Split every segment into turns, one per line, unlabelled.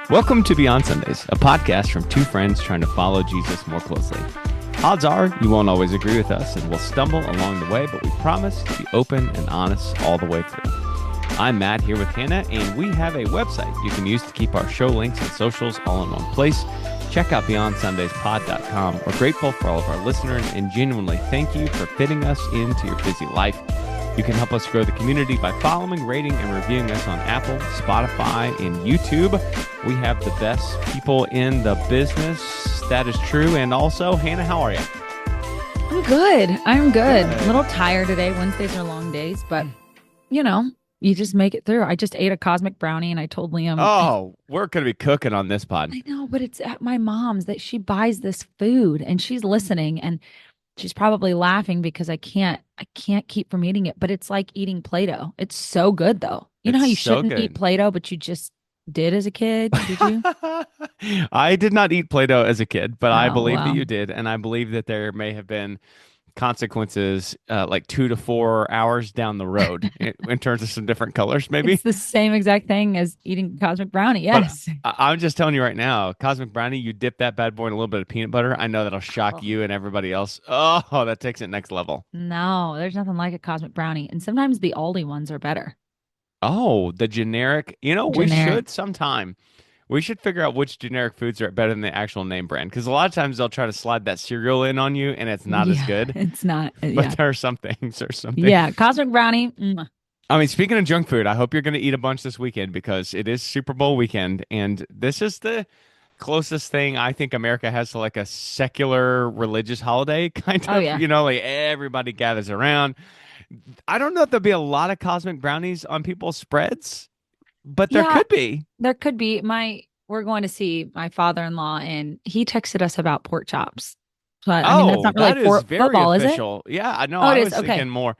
Welcome to Beyond Sundays, a podcast from two friends trying to follow Jesus more closely. Odds are you won't always agree with us and we'll stumble along the way, but we promise to be open and honest all the way through. I'm Matt here with Hannah, and we have a website you can use to keep our show links and socials all in one place. Check out BeyondSundaysPod.com. We're grateful for all of our listeners and genuinely thank you for fitting us into your busy life. You can help us grow the community by following, rating, and reviewing us on Apple, Spotify, and YouTube. We have the best people in the business. That is true. And also, Hannah, how are you?
I'm good. A little tired today. Wednesdays are long days, but you know, you just make it through. I just ate a cosmic brownie and I told Liam.
Oh, we're going to be cooking on this pod.
I know, but it's at my mom's that she buys this food and she's listening and she's probably laughing because I can't keep from eating it, but it's like eating Play-Doh. It's so good though. You know how you shouldn't eat Play-Doh, but you just did as a kid? Did you?
I did not eat Play-Doh as a kid, but I believe
well.
that you did. And I believe that there may have been consequences like 2 to 4 hours down the road in terms of some different colors, maybe.
It's the same exact thing as eating cosmic brownie. Yes.
I'm just telling you right now, cosmic brownie, you dip that bad boy in a little bit of peanut butter. I know that'll shock you and everybody else. Oh, that takes it next level.
No, there's nothing like a cosmic brownie. And sometimes the Aldi ones are better.
Oh, the generic. We should sometime. We should figure out which generic foods are better than the actual name brand. Because a lot of times they'll try to slide that cereal in on you and it's not as good.
It's not.
But there are some things or something.
Yeah, cosmic brownie.
I mean, speaking of junk food, I hope you're going to eat a bunch this weekend because it is Super Bowl weekend. And this is the closest thing I think America has to like a secular religious holiday kind of.
Oh, yeah.
Like everybody gathers around. I don't know if there'll be a lot of cosmic brownies on people's spreads. But there could be.
There could be. We're going to see my father-in-law, and he texted us about pork chops. But I mean, that's not really
that is very
football,
official.
Is it?
Yeah, I know.
Oh,
I
it
was
is? Okay.
thinking more.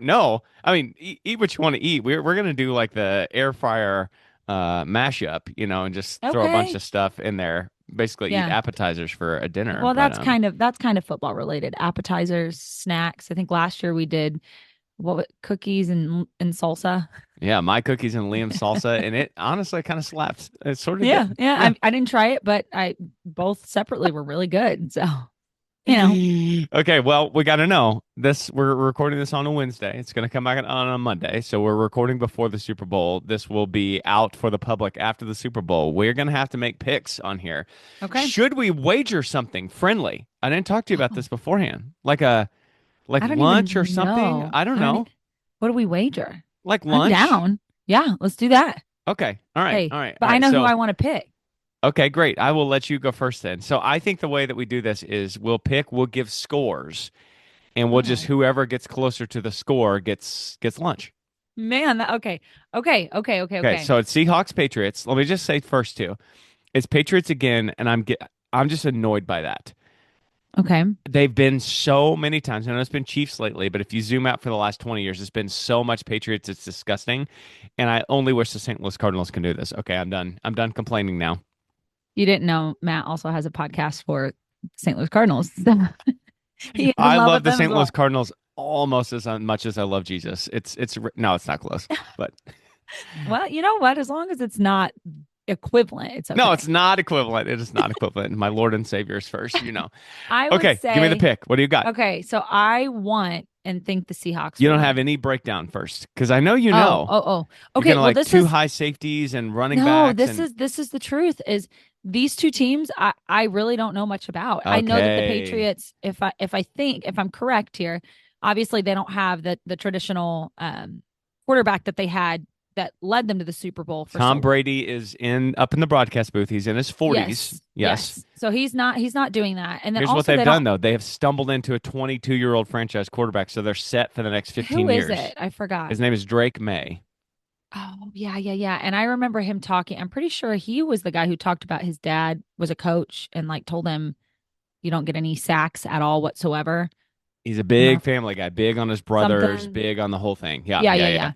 No. I mean, eat what you want to eat. We're gonna do like the air fryer mashup, and just throw a bunch of stuff in there. Basically, eat appetizers for a dinner.
Well, that's kind of football related. Appetizers, snacks. I think last year we did cookies and salsa.
Yeah, my cookies and Liam's salsa, and it honestly kind of slaps. It sort of
did. Yeah. I didn't try it, but both separately were really good. So,
Okay, well, we got to know this. We're recording this on a Wednesday. It's going to come back on a Monday, so we're recording before the Super Bowl. This will be out for the public after the Super Bowl. We're going to have to make picks on here.
Okay.
Should we wager something friendly? I didn't talk to you about this beforehand. Like lunch or something? I don't know.
What do we wager?
Like lunch?
I'm down. Yeah, let's do that.
Okay. All right. All right.
But I know who I want to pick.
Okay, great. I will let you go first then. So I think the way that we do this is we'll give scores, and we'll just whoever gets closer to the score gets lunch.
Man, okay. So
it's Seahawks Patriots. Let me just say first too, it's Patriots again, and I'm just annoyed by that.
Okay.
They've been so many times. I know it's been Chiefs lately, but if you zoom out for the last 20 years, it's been so much Patriots. It's disgusting. And I only wish the St. Louis Cardinals can do this. Okay, I'm done. I'm done complaining now.
You didn't know Matt also has a podcast for St. Louis Cardinals.
I love the St. Louis Cardinals almost as much as I love Jesus. No, it's not close. But
well, you know what? As long as it's not equivalent, it's okay.
No, it's not equivalent. It is not equivalent. My Lord and Savior is first,
I would say,
give me the pick. What do you got?
Okay, so I want and think the Seahawks.
You don't have any breakdown first, because I know you know.
Okay.
Well, this two high safeties and running backs.
No, this is the truth. Is these two teams I really don't know much about.
Okay.
I know that the Patriots, if I'm correct here, obviously they don't have the traditional quarterback that they had that led them to the Super Bowl.
Tom Brady is up in the broadcast booth. He's in his 40s. Yes.
So he's not doing that. And then
here's what they've done though. They have stumbled into a 22-year-old franchise quarterback, so they're set for the next 15 years.
Who is it? I forgot.
His name is Drake May.
Oh, yeah. And I remember him talking. I'm pretty sure he was the guy who talked about his dad was a coach and told him you don't get any sacks at all whatsoever.
He's a big family guy, big on his brothers, big on the whole thing. Yeah.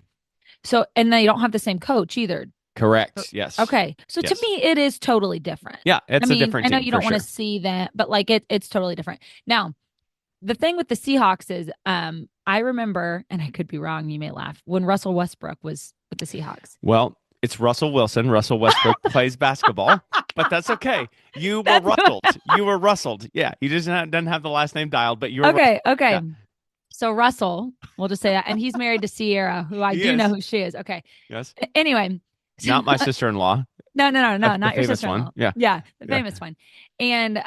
So, and they don't have the same coach either.
Correct. Yes.
Okay. So to me, it is totally different.
Yeah, it's a different team.
I know you don't want to see that, but it's totally different. Now, the thing with the Seahawks is, I remember, and I could be wrong, you may laugh, when Russell Westbrook was with the Seahawks.
Well, It's Russell Wilson. Russell Westbrook plays basketball, but that's okay. You were
That's
rustled. You were rustled. Yeah, you just didn't have the last name dialed, but you were rustled.
okay. Okay.
Yeah,
So Russell, we'll just say that, and he's married to Sierra, who I
he
do know
is.
who she is. Okay.
Yes,
Anyway, so,
not my sister-in-law,
no,
the
not your
famous one.
sister-in-law.
Yeah,
Yeah, the
yeah.
famous one. And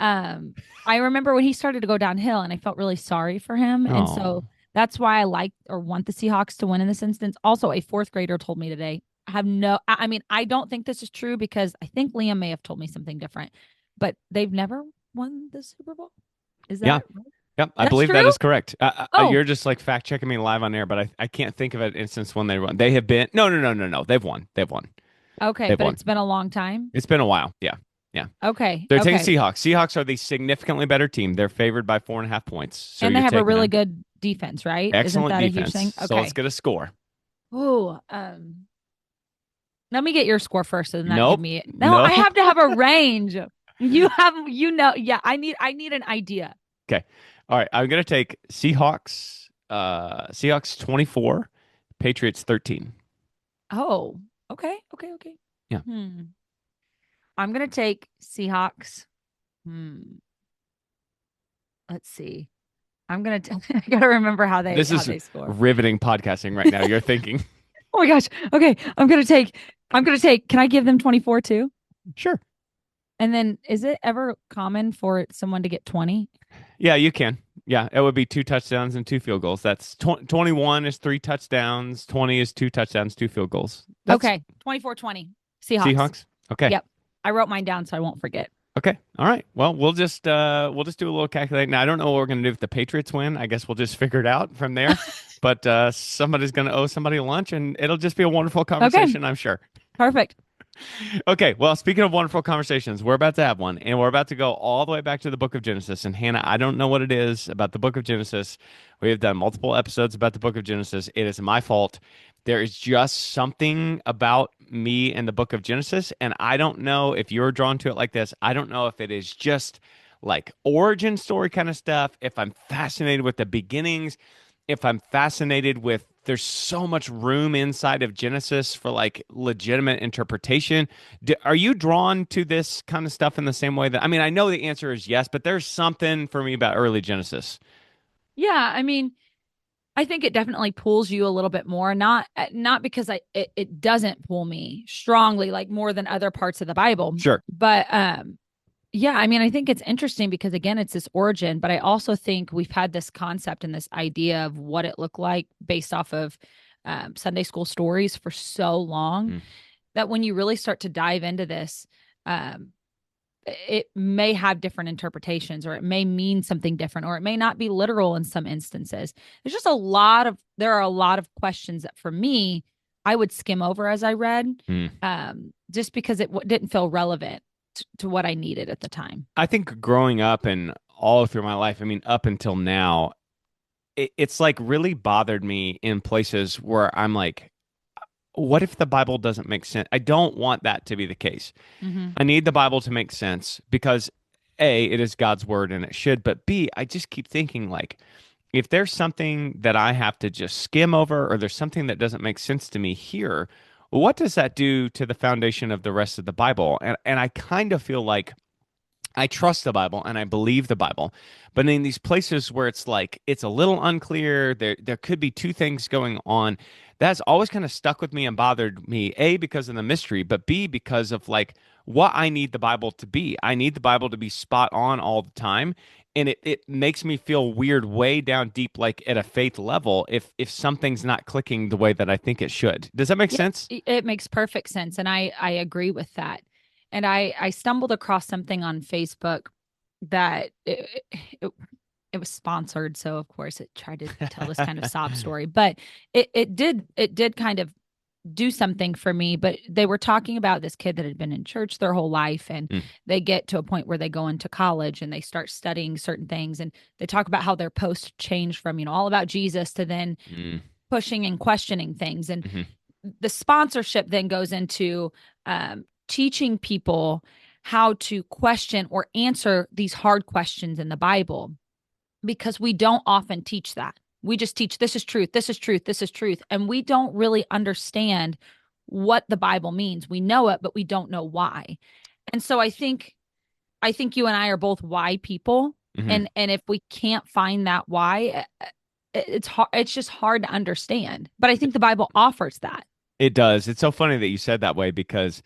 I remember when he started to go downhill, and I felt really sorry for him, and
Oh,
so that's why I like or want the Seahawks to win in this instance. Also, a fourth grader told me today. I have no. I mean, I don't think this is true because I think Liam may have told me something different, but they've never won the Super Bowl. Is
yeah.
that right?
Yep, I
That's
believe that
true?
is correct.
Oh,
You're just like fact checking me live on air, but I can't think of an instance when they won. They have been no, no, no, no, no. They've won. They've won.
okay,
They've
but
won.
it's been a long time.
It's been a while. Yeah, yeah.
Okay,
They're taking
okay.
Seahawks. Seahawks are the significantly better team. They're favored by 4.5 points. So
And they
you're
have a
taking
really
them.
good defense, right? Isn't
Excellent
that a huge
defense.
thing?
So let's
Okay.
get a score.
Oh, let me get your score first, and that give
Nope.
me no. I
Nope.
have to have a range. Yeah. I need an idea.
Okay. All right. I'm gonna take Seahawks. Seahawks 24, Patriots 13.
Oh, okay.
Yeah.
I'm gonna take Seahawks. Hmm. Let's see. I gotta remember
This
how
is
they score.
riveting podcasting right now. You're thinking,
Oh my gosh. Okay. I'm gonna take. Can I give them 24 too?
sure.
And then is it ever common for someone to get 20?
Yeah, you can. Yeah, it would be 2 touchdowns and 2 field goals. That's 21 is 3 touchdowns. 20 is 2 touchdowns, 2 field goals. That's
Okay. 24-20. Seahawks.
Seahawks. Okay.
Yep. I wrote mine down so I won't forget.
Okay. All right. Well, we'll just do a little calculating. Now, I don't know what we're going to do if the Patriots win. I guess we'll just figure it out from there. But somebody's going to owe somebody lunch, and it'll just be a wonderful
Okay.
conversation, I'm sure.
Perfect.
Okay. Well, speaking of wonderful conversations, we're about to have one, and we're about to go all the way back to the book of Genesis. And Hannah, I don't know what it is about the book of Genesis. We have done multiple episodes about the book of Genesis. It is my fault. There is just something about me and the book of Genesis, and I don't know if you're drawn to it like this. I don't know if it is just like origin story kind of stuff, if I'm fascinated with the beginnings, if I'm fascinated with there's so much room inside of Genesis for like legitimate interpretation. Are you drawn to this kind of stuff in the same way that I mean, I know the answer is yes, but there's something for me about early Genesis.
Yeah, I mean, I think it definitely pulls you a little bit more. Not because it doesn't pull me strongly like more than other parts of the Bible.
Sure.
But yeah, I mean, I think it's interesting because again, it's this origin, but I also think we've had this concept and this idea of what it looked like based off of Sunday school stories for so long
Mm.
that when you really start to dive into this, um, it may have different interpretations or it may mean something different or it may not be literal in some instances. There are a lot of questions that for me, I would skim over as I read,
Mm.
just because it didn't feel relevant to what I needed at the time.
I think growing up and all through my life, I mean, up until now, it's like really bothered me in places where I'm like, what if the Bible doesn't make sense? I don't want that to be the case.
Mm-hmm.
I need the Bible to make sense because A, it is God's word and it should, but B, I just keep thinking like, if there's something that I have to just skim over or there's something that doesn't make sense to me here, what does that do to the foundation of the rest of the Bible? And I kind of feel like I trust the Bible and I believe the Bible. But in these places where it's like it's a little unclear, there could be two things going on. That's always kind of stuck with me and bothered me, A, because of the mystery, but B, because of like what I need the Bible to be. I need the Bible to be spot on all the time. And it makes me feel weird way down deep, like at a faith level, if something's not clicking the way that I think it should. Does that make
Yeah,
sense?
it makes perfect sense. And I agree with that. And I stumbled across something on Facebook that it was sponsored. So of course it tried to tell this kind of sob story, but it did kind of do something for me. But they were talking about this kid that had been in church their whole life and
Mm.
they get to a point where they go into college and they start studying certain things. And they talk about how their post changed from, all about Jesus to then
Mm.
pushing and questioning things. And
Mhm.
the sponsorship then goes into teaching people how to question or answer these hard questions in the Bible because we don't often teach that. We just teach this is truth, this is truth, this is truth. And we don't really understand what the Bible means. We know it, but we don't know why. And so I think you and I are both why people.
Hmm.
And if we can't find that why, it's hard, it's just hard to understand. But I think the Bible offers that.
It does. It's so funny that you said that way because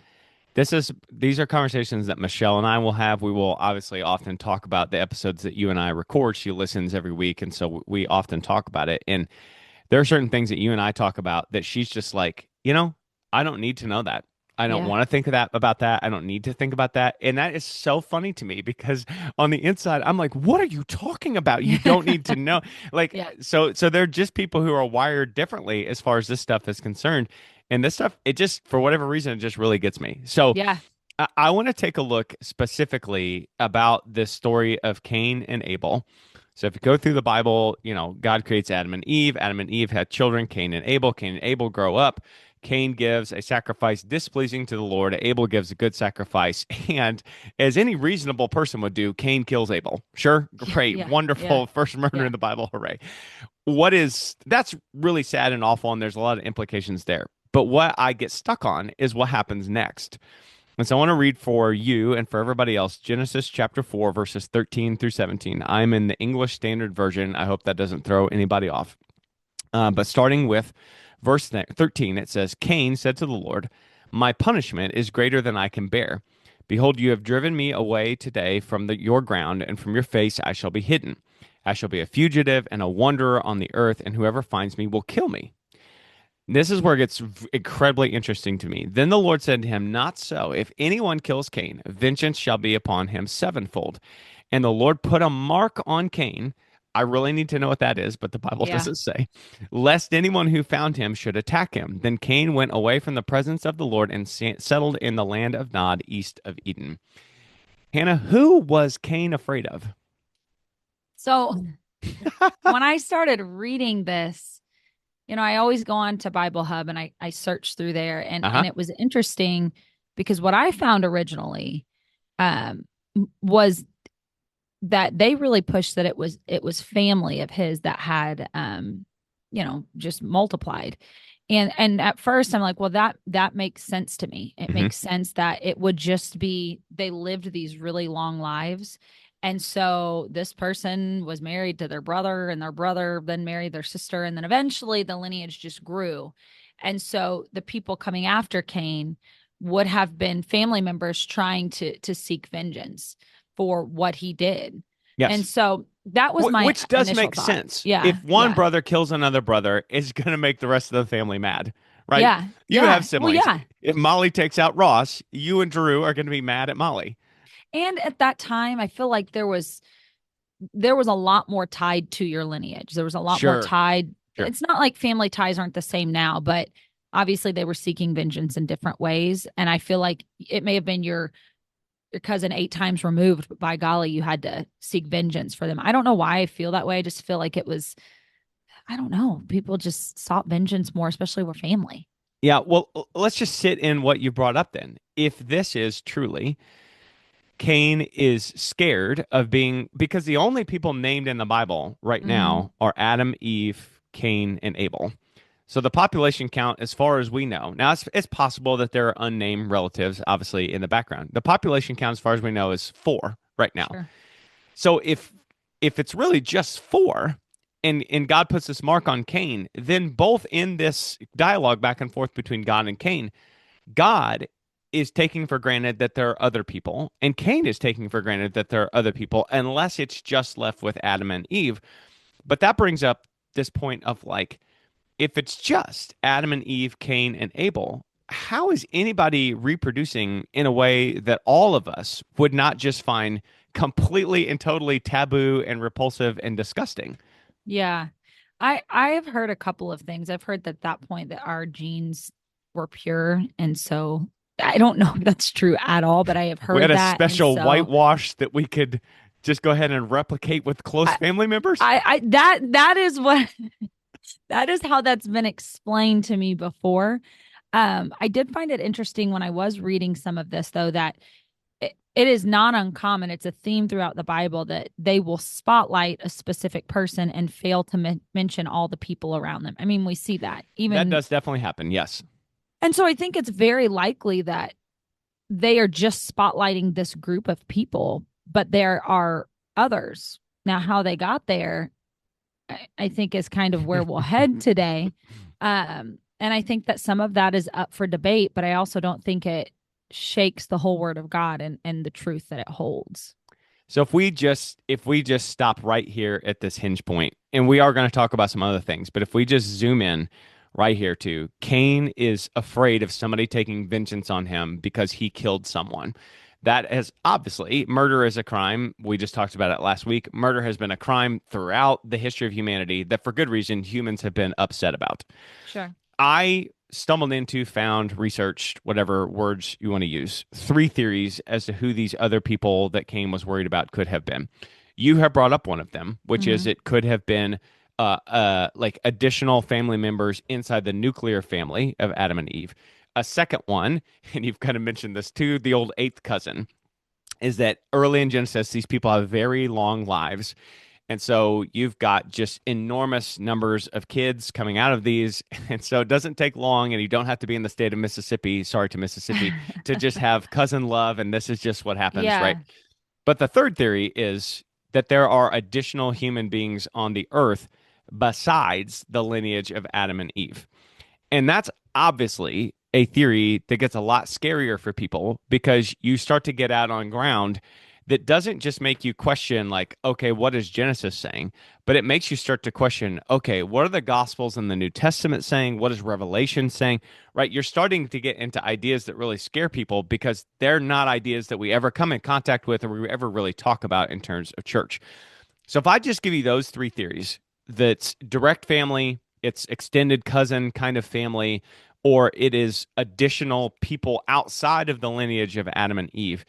these are conversations that Michelle and I will have. We will obviously often talk about the episodes that you and I record. She listens every week, and so we often talk about it. And there are certain things that you and I talk about that she's just like, I don't need to know that. I don't
Yeah.
want to think of that about that. I don't need to think about that. And that is so funny to me because on the inside, I'm like, what are you talking about? You don't need to know. Like,
Yeah.
so they're just people who are wired differently as far as this stuff is concerned. And this stuff, it just, for whatever reason, it just really gets me. So
Yeah.
I want to take a look specifically about this story of Cain and Abel. So if you go through the Bible, God creates Adam and Eve. Adam and Eve had children, Cain and Abel. Cain and Abel grow up. Cain gives a sacrifice displeasing to the Lord. Abel gives a good sacrifice. And as any reasonable person would do, Cain kills Abel. Sure,
Yeah.
great,
Yeah. Yeah.
wonderful, first murder
Yeah.
in the Bible, hooray. That's really sad and awful, and there's a lot of implications there. But what I get stuck on is what happens next. And so I want to read for you and for everybody else Genesis chapter 4, verses 13 through 17. I'm in the English Standard Version. I hope that doesn't throw anybody off. But starting with verse 13, it says, Cain said to the Lord, my punishment is greater than I can bear. Behold, you have driven me away today from your ground, and from your face I shall be hidden. I shall be a fugitive and a wanderer on the earth, and whoever finds me will kill me. This is where it gets incredibly interesting to me. Then the Lord said to him, not so. If anyone kills Cain, vengeance shall be upon him sevenfold. And the Lord put a mark on Cain. I really need to know what that is, but the Bible
Yeah.
doesn't say, lest anyone who found him should attack him. Then Cain went away from the presence of the Lord and settled in the land of Nod, east of Eden. Hannah, who was Cain afraid of?
So when I started reading this, I always go on to Bible Hub and I search through there,
Uh-huh.
and it was interesting because what I found originally um was that they really pushed that it was family of his that had just multiplied. And at first I'm like, well, that makes sense to me. It
Hmm.
makes sense that it would just be they lived these really long lives. And so this person was married to their brother, and their brother then married their sister, and then eventually the lineage just grew. And so the people coming after Cain would have been family members trying to seek vengeance for what he did. And
Yes.
so that was my
Which does
initial
make
thought.
sense.
Yeah.
If one
Yeah.
brother kills another brother, it's going to make the rest of the family mad, right?
Yeah.
You have
Yeah. Well,
siblings.
yeah.
If Molly takes out Ross, you and Drew are going to be mad at Molly.
And at that time, I feel like there was a lot more tied to your lineage. There was a lot more
Sure,
tied.
sure.
It's not like family ties aren't the same now, but obviously they were seeking vengeance in different ways. And I feel like it may have been your cousin 8 times removed, but by golly, you had to seek vengeance for them. I don't know why I feel that way. I just feel like it was, I don't know. People just sought vengeance more, especially with family.
Yeah, well, let's just sit in what you brought up then. If this is truly Cain is scared of being, because the only people named in the Bible right
Mm-hmm.
now are Adam, Eve, Cain, and Abel. So the population count, as far as we know, now it's possible that there are unnamed relatives, obviously, in the background. The population count, as far as we know, is four right now.
Sure.
So if it's really just four, and God puts this mark on Cain, then both in this dialogue back and forth between God and Cain, God is taking for granted that there are other people, and Cain is taking for granted that there are other people, unless it's just left with Adam and Eve. But that brings up this point of like, if it's just Adam and Eve, Cain and Abel, how is anybody reproducing in a way that all of us would not just find completely and totally taboo and repulsive and disgusting?
Yeah. I have heard a couple of things. I've heard that point that our genes were pure. And so I don't know if that's true at all, but I have
We had
heard
a
that. And
special
so
whitewash that we could just go ahead and replicate with close
I,
family members.
that is what that is how that's been explained to me before. I did find it interesting when I was reading some of this, though, that it is not uncommon. It's a theme throughout the Bible that they will spotlight a specific person and fail to mention all the people around them. I mean, we see that
That
even
does definitely happen. Yes.
And so I think it's very likely that they are just spotlighting this group of people, but there are others. Now, how they got there, I think is kind of where we'll head today. And I think that some of that is up for debate, but I also don't think it shakes the whole word of God and the truth that it holds.
So if we just stop right here at this hinge point, and we are going to talk about some other things, but if we just zoom in right here to Cain is afraid of somebody taking vengeance on him because he killed someone. That has obviously murder is a crime. We just talked about it last week. Murder has been a crime throughout the history of humanity that for good reason humans have been upset about.
Sure.
I stumbled into, found, researched, whatever words you want to use, three theories as to who these other people that Cain was worried about could have been. You have brought up one of them, which is
Mm-hmm.
it could have been like additional family members inside the nuclear family of Adam and Eve. A second one, and you've kind of mentioned this too, the old eighth cousin, is that early in Genesis, these people have very long lives. And so you've got just enormous numbers of kids coming out of these. And so it doesn't take long, and you don't have to be in the state of Mississippi, sorry to Mississippi, to just have cousin love. And this is just what happens, right?
Yeah.
But the third theory is that there are additional human beings on the earth besides the lineage of Adam and Eve. And that's obviously a theory that gets a lot scarier for people because you start to get out on ground that doesn't just make you question, like, okay, what is Genesis saying? But it makes you start to question, okay, what are the Gospels and the New Testament saying? What is Revelation saying? Right? You're starting to get into ideas that really scare people because they're not ideas that we ever come in contact with or we ever really talk about in terms of church. So if I just give you those three theories, that's direct family, it's extended cousin kind of family, or it is additional people outside of the lineage of Adam and Eve.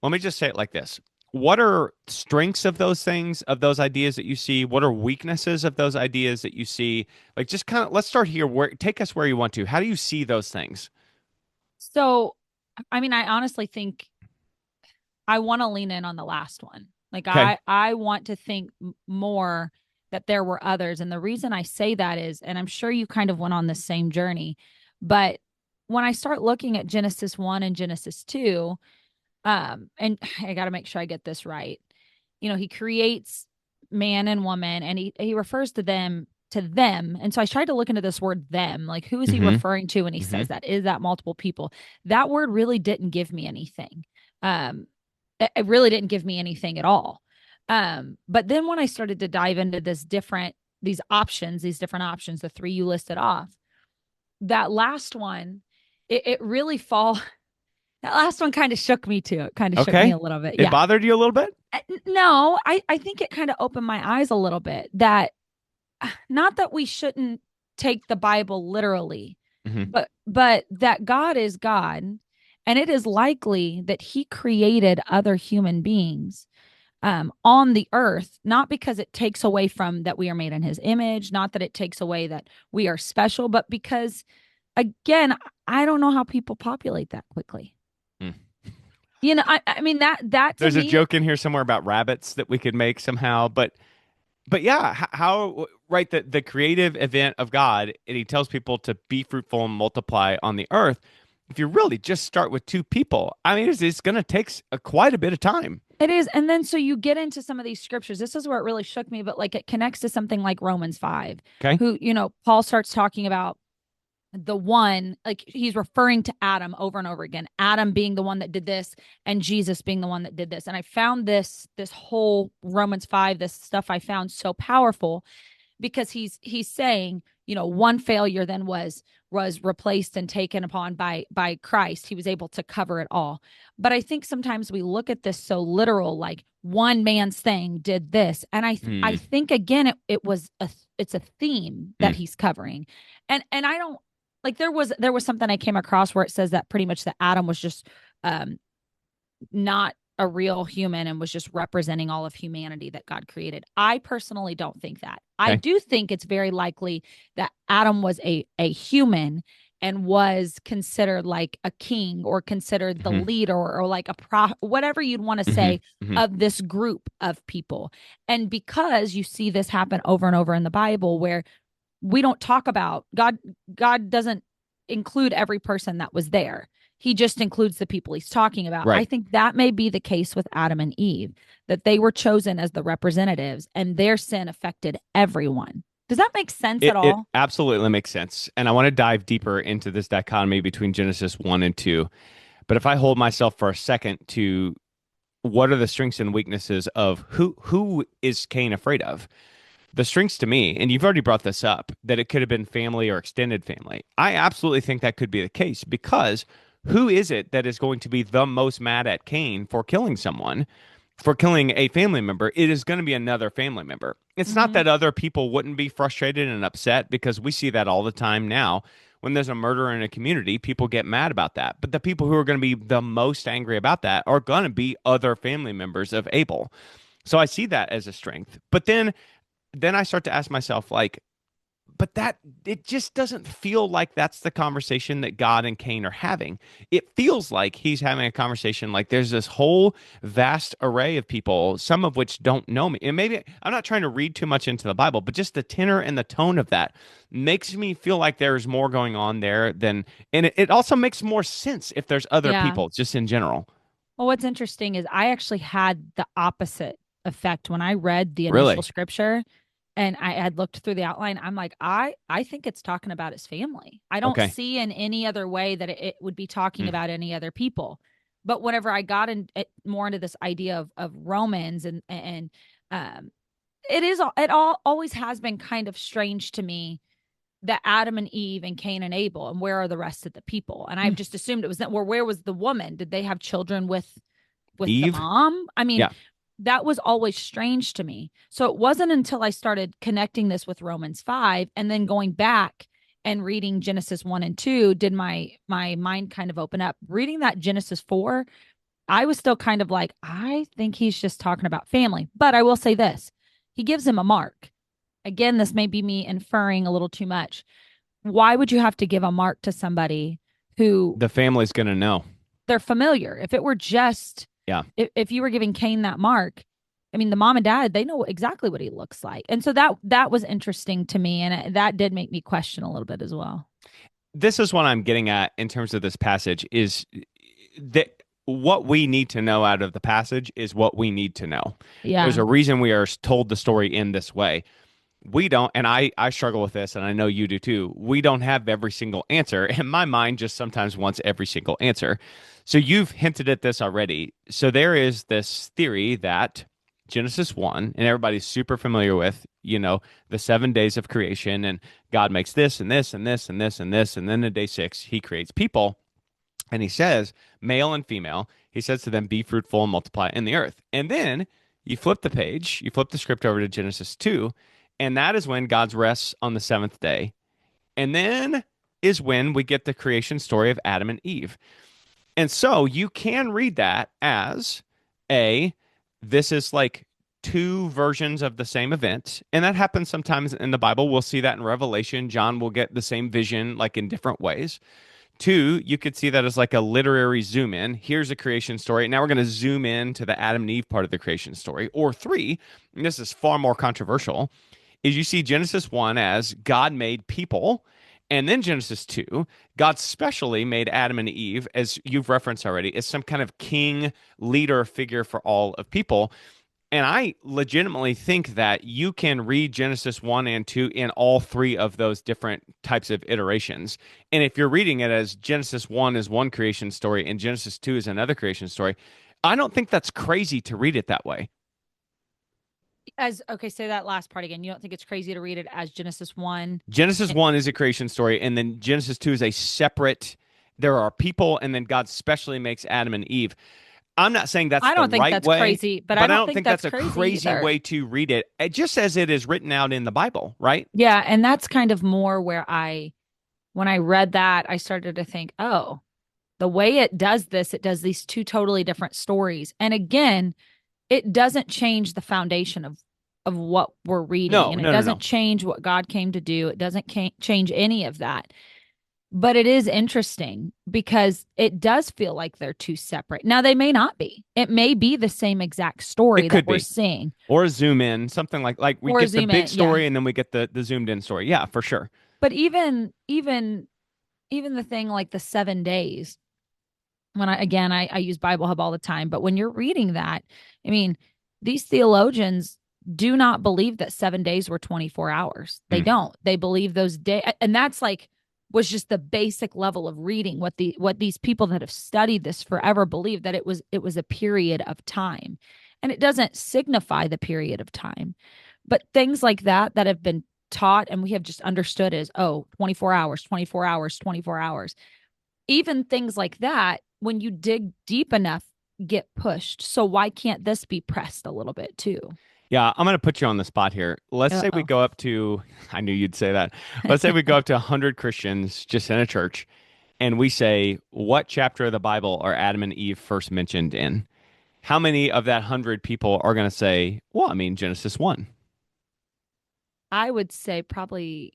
Let me just say it like this. What are strengths of those things, of those ideas that you see? What are weaknesses of those ideas that you see? Like just kind of let's start here. Where take us where you want to. How do you see those things?
So, I mean, I honestly think I want to lean in on the last one. Like
Okay.
I want to think more that there were others. And the reason I say that is, and I'm sure you kind of went on the same journey, but when I start looking at Genesis 1 and Genesis 2, and I got to make sure I get this right. He creates man and woman and he refers to them. And so I tried to look into this word them, like who is he
Mm-hmm.
referring to when he
Mm-hmm.
says that? Is that multiple people? That word really didn't give me anything. Um, it really didn't give me anything at all. But then when I started to dive into these different options, the three you listed off, that last one, it really that last one kind of shook me too. It kind of shook me
Okay.
a little bit.
It
Yeah.
bothered you a little bit?
No, I think it kind of opened my eyes a little bit that not that we shouldn't take the Bible literally,
Mm-hmm.
but that God is God, and it is likely that He created other human beings on the earth, not because it takes away from that we are made in His image, not that it takes away that we are special, but because, again, I don't know how people populate that quickly.
Mm.
I mean that to
There's a
me,
joke in here somewhere about rabbits that we could make somehow, but yeah, how right the creative event of God, and He tells people to be fruitful and multiply on the earth. If you really just start with two people, I mean, it's going to take quite a bit of time.
it is. And then so you get into some of these scriptures. This is where it really shook me, but like it connects to something like Romans 5,
Okay.
who, Paul starts talking about the one, like he's referring to Adam over and over again, Adam being the one that did this and Jesus being the one that did this. And I found this whole Romans 5, this stuff I found so powerful because he's saying, one failure then was replaced and taken upon by Christ. He was able to cover it all. But I think sometimes we look at this so literal, like one man's thing did this, and I
Mm,
think again it's a theme that
mm,
he's covering, and I don't like there was something I came across where it says that pretty much that Adam was just um not a real human and was just representing all of humanity that God created. I personally don't think that. I
okay.
do think it's very likely that Adam was a human and was considered like a king or considered the
Hmm.
leader or like whatever you'd want to
Hmm.
say
Hmm.
of this group of people. And because you see this happen over and over in the Bible where we don't talk about God doesn't include every person that was there. He just includes the people he's talking about. I
Right.
think that may be the case with Adam and Eve, that they were chosen as the representatives and their sin affected everyone. Does that make sense at
It
all?
absolutely makes sense. And I want to dive deeper into this dichotomy between Genesis 1 and 2. But if I hold myself for a second to what are the strengths and weaknesses of who is Cain afraid of? The strengths to me, and you've already brought this up, that it could have been family or extended family. I absolutely think that could be the case because who is it that is going to be the most mad at Cain for killing someone, for killing a family member? It is going to be another family member. It's not
Mm-hmm.
that other people wouldn't be frustrated and upset because we see that all the time now. When there's a murder in a community, people get mad about that. But the people who are going to be the most angry about that are going to be other family members of Abel. So I see that as a strength. But then I start to ask myself, like, but that it just doesn't feel like that's the conversation that God and Cain are having. It feels like he's having a conversation like there's this whole vast array of people, some of which don't know me. And maybe I'm not trying to read too much into the Bible, but just the tenor and the tone of that makes me feel like there's more going on there than, and it also makes more sense if there's other
Yeah.
people, just in general.
Well, what's interesting is I actually had the opposite effect when I read the initial
Really?
scripture and I had looked through the outline. I'm like, I think it's talking about his family. I don't
Okay.
see in any other way that it would be talking
Hmm.
about any other people. But whenever I got more into this idea of Romans and it all always has been kind of strange to me that Adam and Eve and Cain and Abel, and where are the rest of the people? And I've just assumed it was that. Well, where was the woman? Did they have children with the
Eve?
mom? I mean,
Yeah.
that was always strange to me. So it wasn't until I started connecting this with Romans 5 and then going back and reading Genesis 1 and 2 did my mind kind of open up. Reading that Genesis 4, I was still kind of like, I think he's just talking about family. But I will say this. He gives him a mark. Again, this may be me inferring a little too much. Why would you have to give a mark to somebody who
The family's going to know.
they're familiar? If it were just,
Yeah.
if you were giving Cain that mark, I mean, the mom and dad, they know exactly what he looks like. And so that was interesting to me. And that did make me question a little bit as well.
This is what I'm getting at in terms of this passage is that what we need to know out of the passage is what we need to know. There's
Yeah.
a reason we are told the story in this way. We don't, and I struggle with this, and I know you do too. We don't have every single answer, and my mind just sometimes wants every single answer. So you've hinted at this already. So there is this theory that Genesis 1, and everybody's super familiar with, the 7 days of creation, and God makes this and this and this and this and this, and then in day six, he creates people. And he says, male and female, he says to them, be fruitful and multiply in the earth. And then you flip the page, you flip the script over to Genesis 2, and that is when God's rests on the seventh day. And then is when we get the creation story of Adam and Eve. And so you can read that as this is like two versions of the same event. And that happens sometimes in the Bible. We'll see that in Revelation. John will get the same vision, like in different ways. Two, you could see that as like a literary zoom in. Here's a creation story. Now we're going to zoom in to the Adam and Eve part of the creation story. Or three, and this is far more controversial, is you see Genesis 1 as God made people. And then Genesis 2, God specially made Adam and Eve, as you've referenced already, as some kind of king leader figure for all of people. And I legitimately think that you can read Genesis 1 and 2 in all three of those different types of iterations. And if you're reading it as Genesis 1 is one creation story and Genesis 2 is another creation story, I don't think that's crazy to read it that way.
As okay, say that last part again. You don't think it's crazy to read it as Genesis 1?
Genesis 1 is a creation story, and then Genesis 2 is a separate, there are people, and then God specially makes Adam and Eve. I'm not saying that's
I
the
don't think
right
that's
way,
crazy, but I
but I
don't
don't
think
think
that's
that's a
crazy
crazy
either.
way to read it, just as it is written out in the Bible, right?
Yeah, and that's kind of more where when I read that, I started to think, oh, the way it does this, it does these two totally different stories. And again, it doesn't change the foundation of what we're reading,
No,
and it
no, no,
doesn't
no.
change what God came to do. It doesn't change any of that. But it is interesting because it does feel like they're two separate. Now they may not be. It may be the same exact story
It
that
could
we're
be.
seeing.
Or a zoom in, something like we
Or
get the
zoom
big
in, yeah.
story and then we get the zoomed in story. Yeah, for sure.
But even even the thing like the 7 days, when I use Bible Hub all the time, but when you're reading that, I mean, these theologians do not believe that 7 days were 24 hours. They
Mm.
don't. They believe those days, and that's like was just the basic level of reading what these people that have studied this forever believe, that it was a period of time. And it doesn't signify the period of time. But things like that have been taught and we have just understood as, oh, 24 hours, 24 hours, 24 hours. Even things like that, when you dig deep enough, get pushed. So why can't this be pressed a little bit too?
Yeah, I'm going to put you on the spot here. Let's say we
Uh-oh.
go up to, I knew you'd say that. Let's say we go up to 100 Christians just in a church, and we say, what chapter of the Bible are Adam and Eve first mentioned in? How many of that 100 people are going to say, well, I mean, Genesis 1?
I would say probably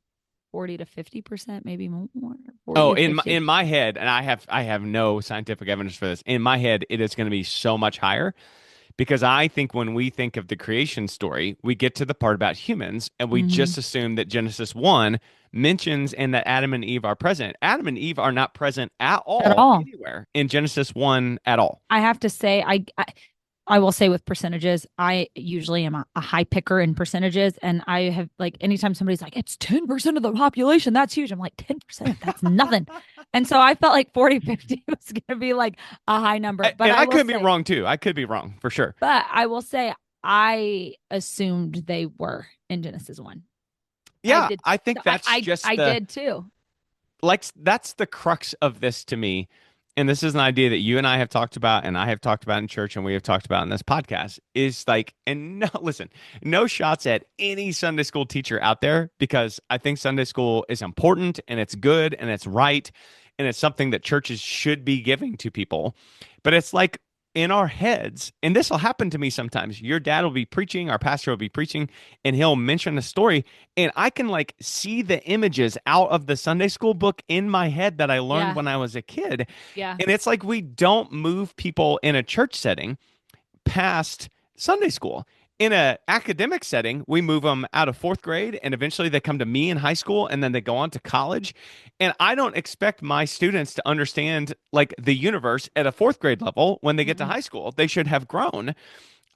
40 to 50%, maybe more, 40
Oh,
to 50.
in my head, and I have no scientific evidence for this. In my head, it is going to be so much higher because I think when we think of the creation story, we get to the part about humans and we
Mm-hmm.
just assume that Genesis 1 mentions and that Adam and Eve are present. Adam and Eve are not present at
At
all
all.
anywhere in Genesis 1 at all.
I have to say, I will say with percentages, I usually am a high picker in percentages. And I have like, anytime somebody's like, it's 10% of the population, that's huge. I'm like, 10%, that's nothing. And so I felt like 40-50 was going to be like a high number. But
And
I
I
will
could be
say,
wrong too. I could be wrong for sure.
but I will say, I assumed they were in Genesis 1. I
Yeah,
did.
I think
I,
that's
I,
just
I
the
did too.
like that's the crux of this to me. And this is an idea that you and I have talked about, and I have talked about in church, and we have talked about in this podcast. Is like, and no, listen, no shots at any Sunday school teacher out there because I think Sunday school is important and it's good and it's right and it's something that churches should be giving to people. But it's like in our heads, and this will happen to me sometimes. Your dad will be preaching, our pastor will be preaching, and he'll mention a story, and I can like see the images out of the Sunday school book in my head that I learned
Yeah.
when I was a kid.
Yeah.
And it's like we don't move people in a church setting past Sunday school. In a academic setting, we move them out of fourth grade and eventually they come to me in high school and then they go on to college. And I don't expect my students to understand like the universe at a fourth grade level when they get to
Mm-mm.
high school. They should have grown.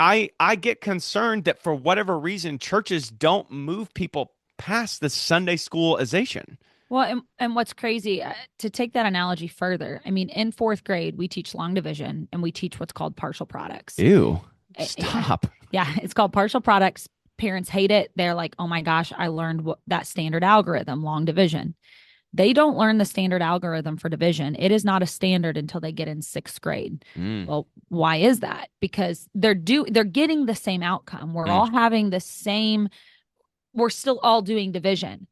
I get concerned that for whatever reason, churches don't move people past the Sunday schoolization.
Well, and what's crazy, to take that analogy further, I mean, in fourth grade, we teach long division and we teach what's called partial products.
Ew.
Yeah.
Stop.
Yeah. It's called partial products. Parents hate it. They're like, oh my gosh, I learned that standard algorithm, long division. They don't learn the standard algorithm for division. It is not a standard until they get in sixth grade.
Mm,
Well, why is that? Because they're getting the same outcome. We're
mm.
all having the same, we're still all doing division.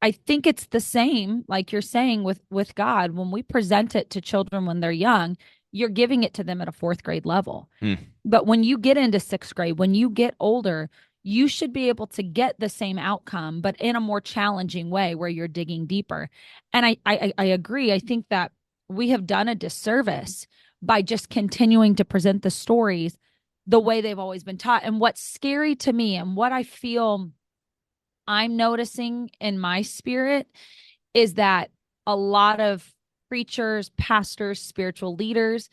I think it's the same, like you're saying with God. When we present it to children when they're young, you're giving it to them at a fourth grade level.
Mm.
But when you get into sixth grade, when you get older, you should be able to get the same outcome, but in a more challenging way where you're digging deeper. And I agree. I think that we have done a disservice by just continuing to present the stories the way they've always been taught. And what's scary to me and what I feel I'm noticing in my spirit is that a lot of preachers, pastors, spiritual leaders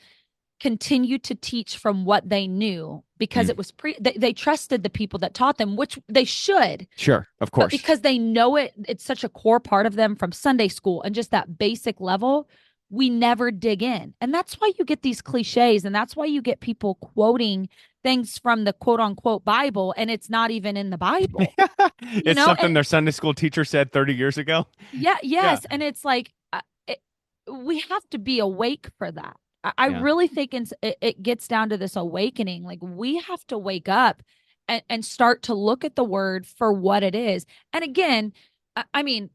continue to teach from what they knew because
Mm.
it was they trusted the people that taught them, which they should,
Sure, of
but
course.
because they know it's such a core part of them from Sunday school and just that basic level, we never dig in. And that's why you get these cliches and that's why you get people quoting things from the quote unquote Bible and it's not even in the Bible. You
It's
know,
something their Sunday school teacher said 30 years ago.
yeah,
Yeah.
yes. And it's like, it, we have to be awake for that. I
Yeah.
really think it gets down to this awakening. Like we have to wake up and start to look at the word for what it is. And again, I mean,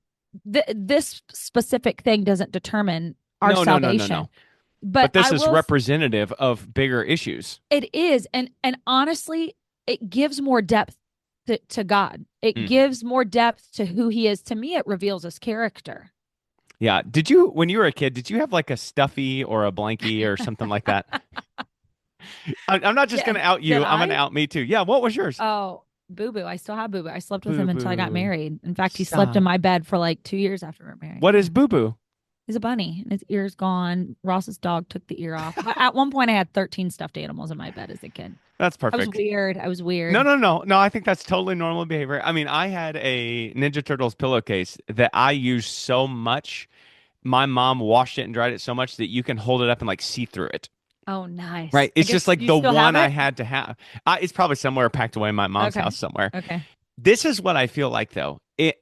this specific thing doesn't determine our
No, no, no, no,
salvation,
no.
but
But this
I
is
will,
representative of bigger issues.
it is. And honestly, it gives more depth to God. It
Mm.
gives more depth to who he is. To me, it reveals his character.
Yeah. Did you, when you were a kid, did you have like a stuffy or a blankie or something like that? I'm not just
Yeah.
going to out
Did
you. I'm going to
I?
out me too. Yeah. What was yours?
Oh, Boo Boo. I still have Boo Boo. I slept with
Boo
him until I got
boo.
married. In fact, he slept in
Stop.
my bed for like 2 years after we were married.
What
Yeah.
is boo boo?
He's a bunny and his ear's gone. Ross's dog took the ear off. At one point, I had 13 stuffed animals in my bed as a kid.
That's
I was
perfect.
weird. I was
No,
weird.
no, no, no. I think that's totally normal behavior. I mean, I had a Ninja Turtles pillowcase that I used so much. My mom washed it and dried it so much that you can hold it up and like see through it.
Oh, nice.
Right?
I
It's just
guess
like
you
the
still have
one I
it?
had to have. It's probably somewhere packed away in my mom's
Okay.
house somewhere.
Okay.
This is what I feel like, though. It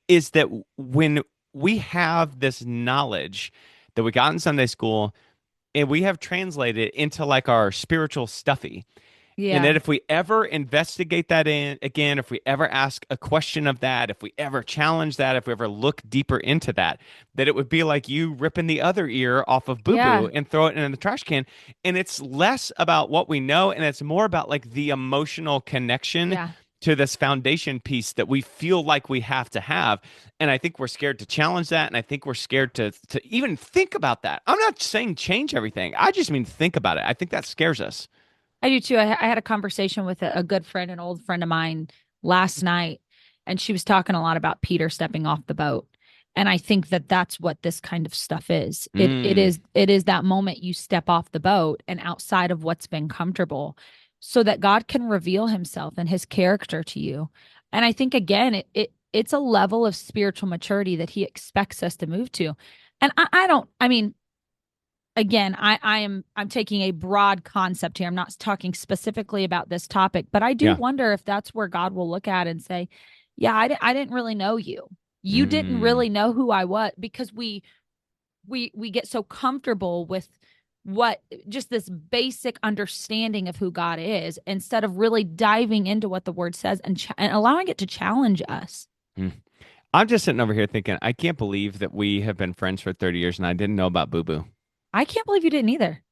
is that when we have this knowledge that we got in Sunday school and we have translated it into like our spiritual stuffy. And that
Yeah.
if we ever investigate that in again, if we ever ask a question of that, if we ever challenge that, if we ever look deeper into that, that it would be like you ripping the other ear off of Boo Boo
Yeah.
and throw it in the trash can. And it's less about what we know and it's more about like the emotional connection
Yeah.
to this foundation piece that we feel like we have to have. And I think we're scared to challenge that. And I think we're scared to even think about that. I'm not saying change everything. I just mean think about it. I think that scares us.
I do too. I had a conversation with a good friend, an old friend of mine last night, and she was talking a lot about Peter stepping off the boat. And I think that that's what this kind of stuff is.
Mm.
It is that moment you step off the boat and outside of what's been comfortable so that God can reveal himself and his character to you. And I think again, it's a level of spiritual maturity that he expects us to move to. And I don't, I mean, again, I'm taking a broad concept here. I'm not talking specifically about this topic, but I do
Yeah.
wonder if that's where God will look at and say, "Yeah, I didn't really know you. You didn't
Mm.
really know who I was," because we get so comfortable with what just this basic understanding of who God is instead of really diving into what the word says and allowing it to challenge us.
Mm. I'm just sitting over here thinking, I can't believe that we have been friends for 30 years and I didn't know about Boo Boo.
I can't believe you didn't either.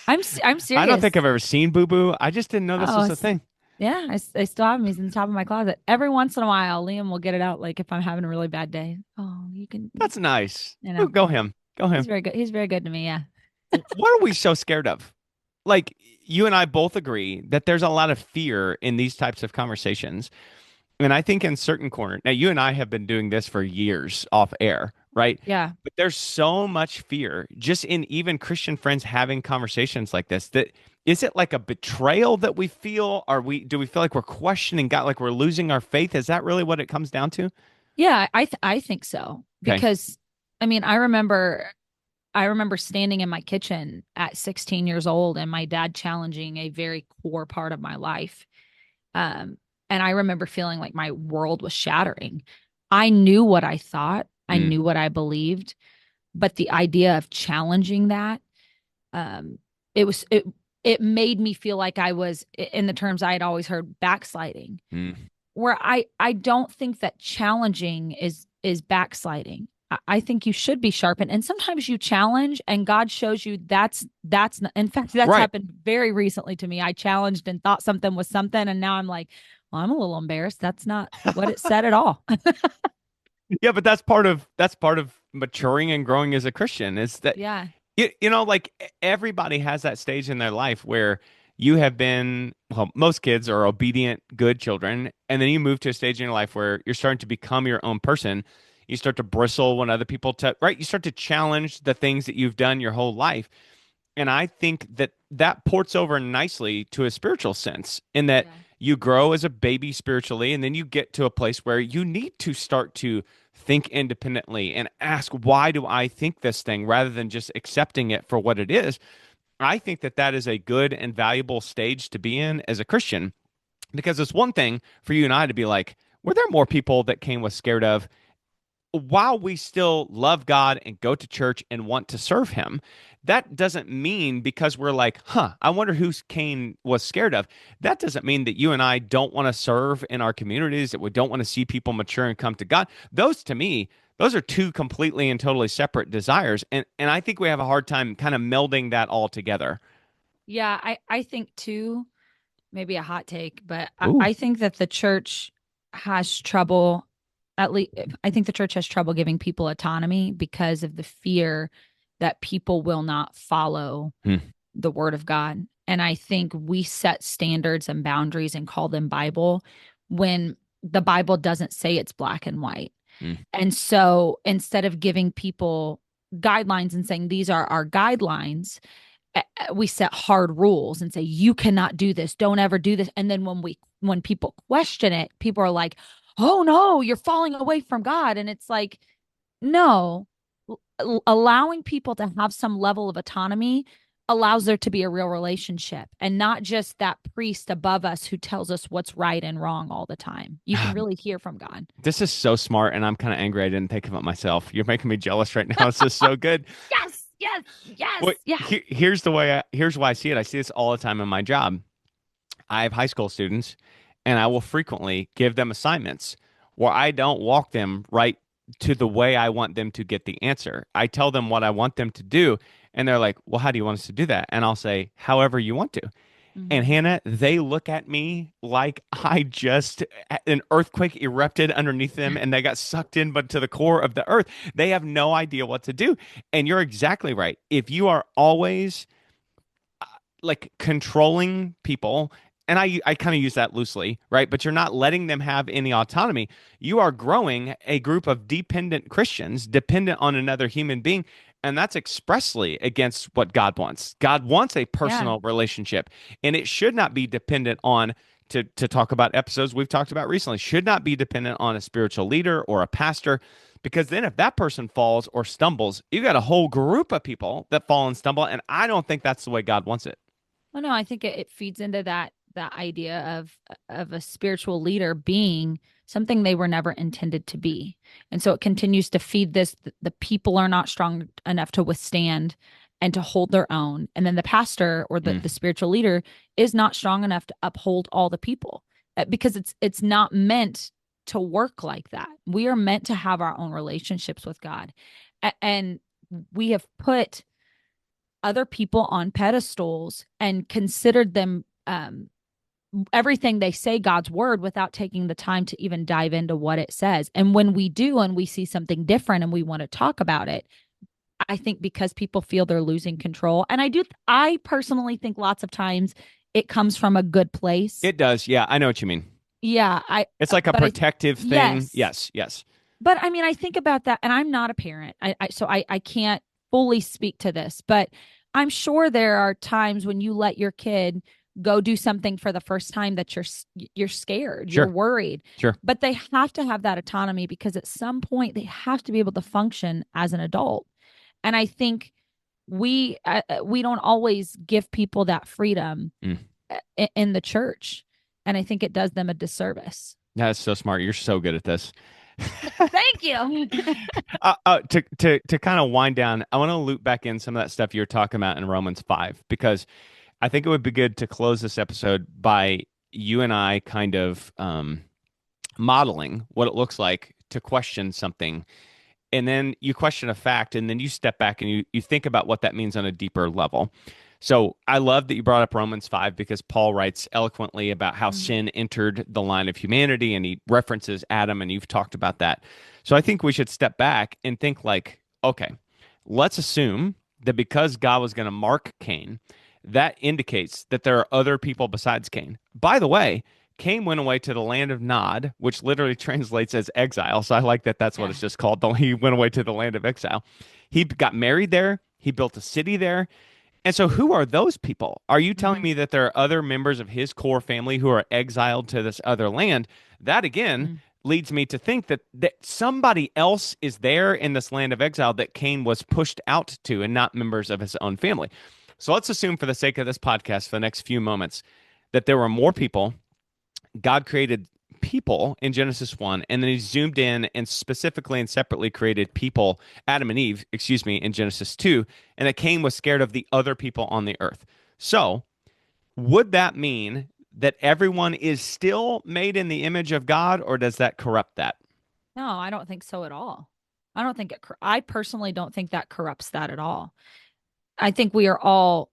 I'm
I don't think
serious.
I've ever seen Boo Boo. I just didn't know this
Oh,
was a thing.
yeah, I still have him. He's in the top of my closet. Every once in a while, Liam will get it out. Like if I'm having a really bad day. Oh,
That's nice.
you
Oh,
know,
go him. Go
he's
him.
very good. He's very good to me. Yeah.
What are we so scared of? Like, you and I both agree that there's a lot of fear in these types of conversations. And I think in certain corners, now you and I have been doing this for years off air, right?
Yeah.
But there's so much fear just in even Christian friends having conversations like this that is it like a betrayal that we feel? Do we feel like we're questioning God, like we're losing our faith? Is that really what it comes down to?
Yeah, I think so.
Okay.
Because I mean, I remember standing in my kitchen at 16 years old and my dad challenging a very core part of my life. And I remember feeling like my world was shattering. I knew what I thought, I
Mm,
knew what I believed, but the idea of challenging that, um, it was it made me feel like I was in the terms I had always heard backsliding.
mm.
Where I don't think that challenging is backsliding. I think you should be sharpened, and sometimes you challenge, and God shows you that's not, in fact that's
Right.
happened very recently to me. I challenged and thought something was something, and now I'm like, well, I'm a little embarrassed. That's not what it said at all.
Yeah, but that's part of maturing and growing as a Christian is that
Yeah,
like everybody has that stage in their life where you have been, well, most kids are obedient, good children, and then you move to a stage in your life where you're starting to become your own person. You start to bristle when other people right? You start to challenge the things that you've done your whole life. And I think that that ports over nicely to a spiritual sense in that
yeah,
you grow as a baby spiritually, and then you get to a place where you need to start to think independently and ask, why do I think this thing rather than just accepting it for what it is? I think that that is a good and valuable stage to be in as a Christian because it's one thing for you and I to be like, were there more people that Cain was scared of while we still love God and go to church and want to serve him? That doesn't mean because we're like, I wonder who Cain was scared of. That doesn't mean that you and I don't want to serve in our communities, that we don't want to see people mature and come to God. Those to me, those are two completely and totally separate desires. And I think we have a hard time kind of melding that all together.
yeah. I think too. Maybe a hot take, but
Ooh.
I think that the church has trouble. At least, I think the church has trouble giving people autonomy because of the fear that people will not follow
Hmm.
the word of God. And I think we set standards and boundaries and call them Bible when the Bible doesn't say it's black and white.
Hmm.
And so instead of giving people guidelines and saying these are our guidelines, we set hard rules and say you cannot do this, don't ever do this. And then when people question it, people are like, oh no, you're falling away from God. And it's like, no, allowing people to have some level of autonomy allows there to be a real relationship and not just that priest above us who tells us what's right and wrong all the time. You can really hear from God.
This is so smart, and I'm kind of angry I didn't think of it myself. You're making me jealous right now. This is so good.
Yes, yes, yes,
Well,
yeah.
here's why I see it. I see this all the time in my job. I have high school students, and I will frequently give them assignments where I don't walk them right to the way I want them to get the answer. I tell them what I want them to do, and they're like, "Well, how do you want us to do that?" And I'll say, "However you want to." And
Mm-hmm.
Hannah, they look at me like I just an earthquake erupted underneath them and they got sucked in but to the core of the earth. They have no idea what to do. And you're exactly right. If you are always like controlling people, and I kind of use that loosely, right? But you're not letting them have any autonomy. You are growing a group of dependent Christians, dependent on another human being. And that's expressly against what God wants. God wants a
Yeah.
personal relationship, and it should not be dependent on, to talk about episodes we've talked about recently, should not be dependent on a spiritual leader or a pastor. Because then if that person falls or stumbles, you got a whole group of people that fall and stumble. And I don't think that's the way God wants it.
Well, no, I think it feeds into that idea of a spiritual leader being something they were never intended to be. And so it continues to feed this the people are not strong enough to withstand and to hold their own. And then the pastor or the
Mm.
spiritual leader is not strong enough to uphold all the people because it's not meant to work like that. We are meant to have our own relationships with God. And we have put other people on pedestals and considered them everything they say God's word without taking the time to even dive into what it says. And when we do and we see something different and we want to talk about it, I think because people feel they're losing control. And I personally think lots of times it comes from a good place.
It does. Yeah, I know what you mean.
Yeah,
It's like a
but I
protective thing.
yes.
Yes, yes.
But I mean, I think about that, and I'm not a parent, so I can't fully speak to this, but I'm sure there are times when you let your kid go do something for the first time that you're scared, you're
Sure,
worried,
sure.
but they have to have that autonomy because at some point they have to be able to function as an adult, and I think we don't always give people that freedom
Mm.
in the church, and I think it does them a disservice.
That's so smart. You're so good at this.
Thank you.
To kind of wind down, I want to loop back in some of that stuff you were talking about in Romans 5, because I think it would be good to close this episode by you and I kind of modeling what it looks like to question something. And then you question a fact, and then you step back and you think about what that means on a deeper level. So I love that you brought up Romans 5 because Paul writes eloquently about how
Mhm.
sin entered the line of humanity, and he references Adam, and you've talked about that. So I think we should step back and think like, okay, let's assume that because God was going to mark Cain, that indicates that there are other people besides Cain. By the way, Cain went away to the land of Nod, which literally translates as exile. So I like that that's what
Yeah.
it's just called. He went away to the land of exile. He got married there. He built a city there. And so, who are those people? Are you telling
Mhm.
me that there are other members of his core family who are exiled to this other land? That again
Mm.
leads me to think that somebody else is there in this land of exile that Cain was pushed out to and not members of his own family. So, let's assume, for the sake of this podcast, for the next few moments, that there were more people. God created people in Genesis 1, and then he zoomed in and specifically and separately created people, Adam and Eve, excuse me, in Genesis 2, and that Cain was scared of the other people on the earth. So, would that mean that everyone is still made in the image of God, or does that corrupt that?
No, I don't think so at all. I don't think I personally don't think that corrupts that at all. I think we're all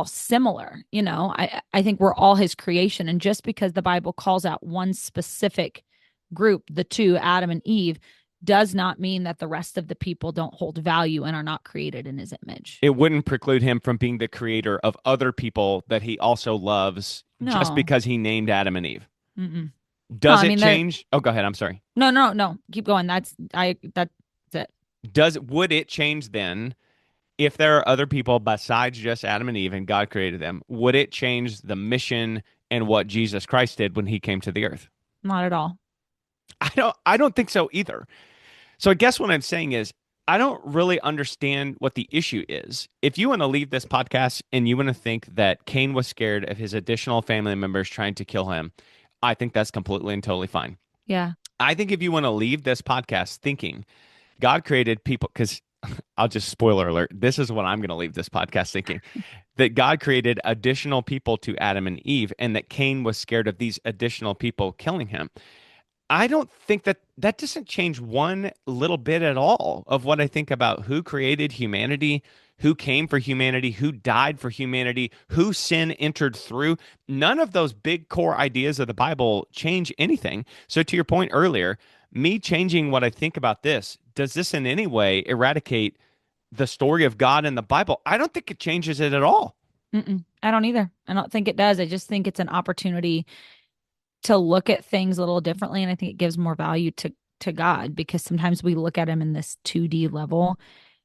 similar, you know. I think we're all his creation, and just because the Bible calls out one specific group, the two, Adam and Eve, does not mean that the rest of the people don't hold value and are not created in his image.
It wouldn't preclude him from being the creator of other people that he also loves just
No.
because he named Adam and Eve.
Mm-mm. No,
Does
I
it
mean, there
change? Oh, go ahead. I'm sorry.
no, no, no. Keep going. That's it.
Would it change then if there are other people besides just Adam and Eve and God created them? Would it change the mission and what Jesus Christ did when he came to the earth?
Not at all.
I don't think so either. So I guess what I'm saying is I don't really understand what the issue is. If you want to leave this podcast and you want to think that Cain was scared of his additional family members trying to kill him, I think that's completely and totally fine.
Yeah.
I think if you want to leave this podcast thinking God created people, because I'll just spoiler alert, this is what I'm going to leave this podcast thinking that God created additional people to Adam and Eve, and that Cain was scared of these additional people killing him. I don't think that doesn't change one little bit at all of what I think about who created humanity, who came for humanity, who died for humanity, who sin entered through. None of those big core ideas of the Bible change anything. So to your point earlier, me changing what I think about this, does this in any way eradicate the story of God in the Bible? I don't think it changes it at all.
I don't either. I don't think it does. I just think it's an opportunity to look at things a little differently. And I think it gives more value to God, because sometimes we look at him in this 2D level.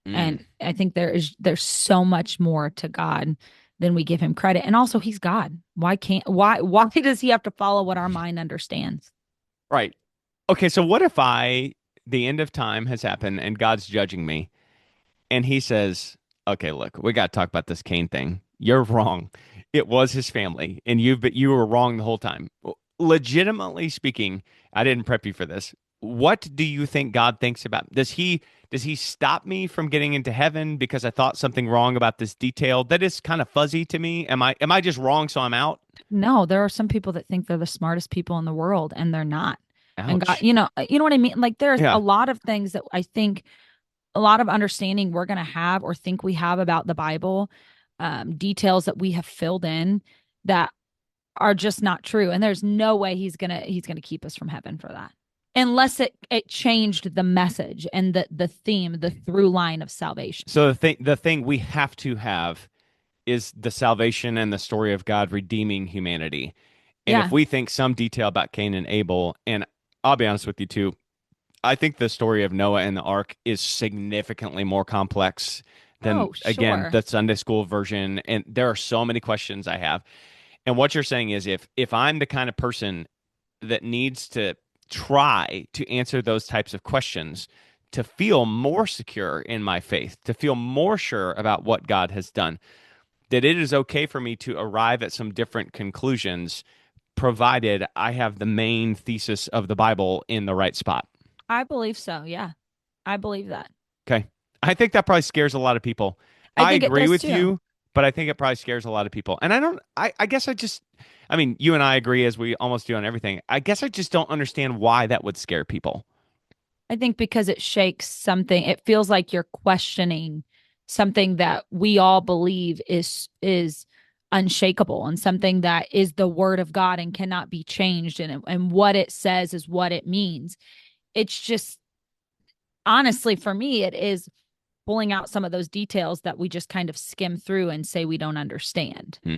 And I think there's so much more to God than we give him credit. And also he's God. Why does he have to follow what our mind understands?
Right. Okay, so what if the end of time has happened and God's judging me and he says, okay, look, we got to talk about this Cain thing. You're wrong. It was his family and you were wrong the whole time. Legitimately speaking, I didn't prep you for this. What do you think God thinks about? Does he stop me from getting into heaven because I thought something wrong about this detail that is kind of fuzzy to me? Am I just wrong so I'm out?
No, there are some people that think they're the smartest people in the world and they're not. And God,
Ouch.
you know what I mean? Like there's
Yeah.
a lot of things that I think, a lot of understanding we're going to have or think we have about the Bible, details that we have filled in that are just not true. And there's no way he's gonna keep us from heaven for that. Unless it changed the message and the theme, the through line of salvation.
So the thing we have to have is the salvation and the story of God redeeming humanity. And if
Yeah.
we think some detail about Cain and Abel, and I'll be honest with you too, I think the story of Noah and the ark is significantly more complex than,
Oh,
again,
sure.
the Sunday school version. And there are so many questions I have. And what you're saying is if I'm the kind of person that needs to try to answer those types of questions to feel more secure in my faith, to feel more sure about what God has done, that it is okay for me to arrive at some different conclusions, provided I have the main thesis of the Bible in the right spot.
I believe so. Yeah. I believe that.
Okay. I think that probably scares a lot of people.
I
I
think it
agree
does
with
too.
you, but I think it probably scares a lot of people. And I guess I mean, you and I agree as we almost do on everything. I guess I just don't understand why that would scare people.
I think because it shakes something, it feels like you're questioning something that we all believe is unshakable and something that is the word of God and cannot be changed, and what it says is what it means. It's just, honestly, for me, it is pulling out some of those details that we just kind of skim through and say we don't understand,
Hmm.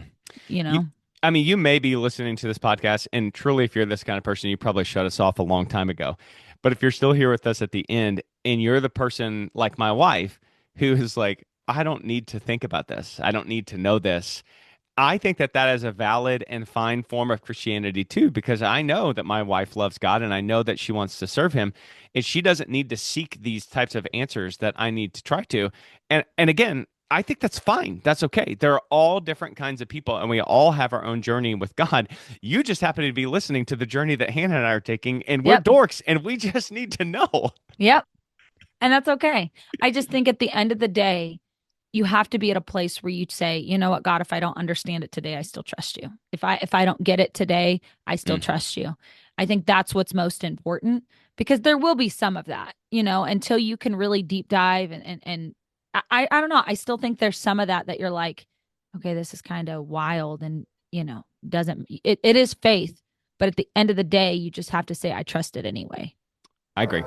you
You,
know?
I mean, you may be listening to this podcast, and truly, if you're this kind of person, you probably shut us off a long time ago. But if you're still here with us at the end, and you're the person like my wife who is like, I don't need to think about this. I don't need to know this. I think that is a valid and fine form of Christianity too, because I know that my wife loves God and I know that she wants to serve him, and she doesn't need to seek these types of answers that I need to try to. And again, I think that's fine. That's okay. There are all different kinds of people and we all have our own journey with God. You just happen to be listening to the journey that Hannah and I are taking, and we're
Yep.
dorks and we just need to know.
Yep. And that's okay. I just think at the end of the day, you have to be at a place where you say, you know what, God, if I don't understand it today, I still trust you. If I don't get it today, I still
Mm,
trust you. I think that's what's most important, because there will be some of that, until you can really deep dive and I don't know. I still think there's some of that you're like, okay, this is kind of wild, and doesn't it is faith, but at the end of the day, you just have to say, I trust it anyway.
I agree.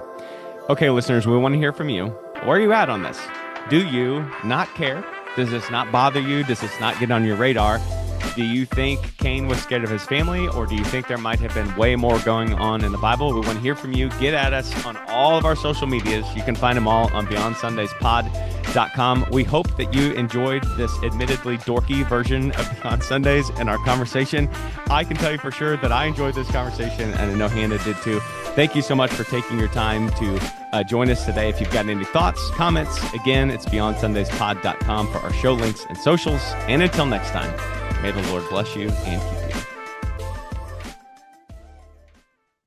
Okay, listeners, we want to hear from you. Where are you at on this? Do you not care? Does this not bother you? Does this not get on your radar? Do you think Cain was scared of his family, or do you think there might have been way more going on in the Bible? We want to hear from you. Get at us on all of our social medias. You can find them all on BeyondSundaysPod.com. We hope that you enjoyed this admittedly dorky version of Beyond Sundays and our conversation. I can tell you for sure that I enjoyed this conversation, and I know Hannah did too. Thank you so much for taking your time to join us today. If you've got any thoughts, comments, again, it's BeyondSundaysPod.com for our show links and socials. And until next time, may the Lord bless you and keep you.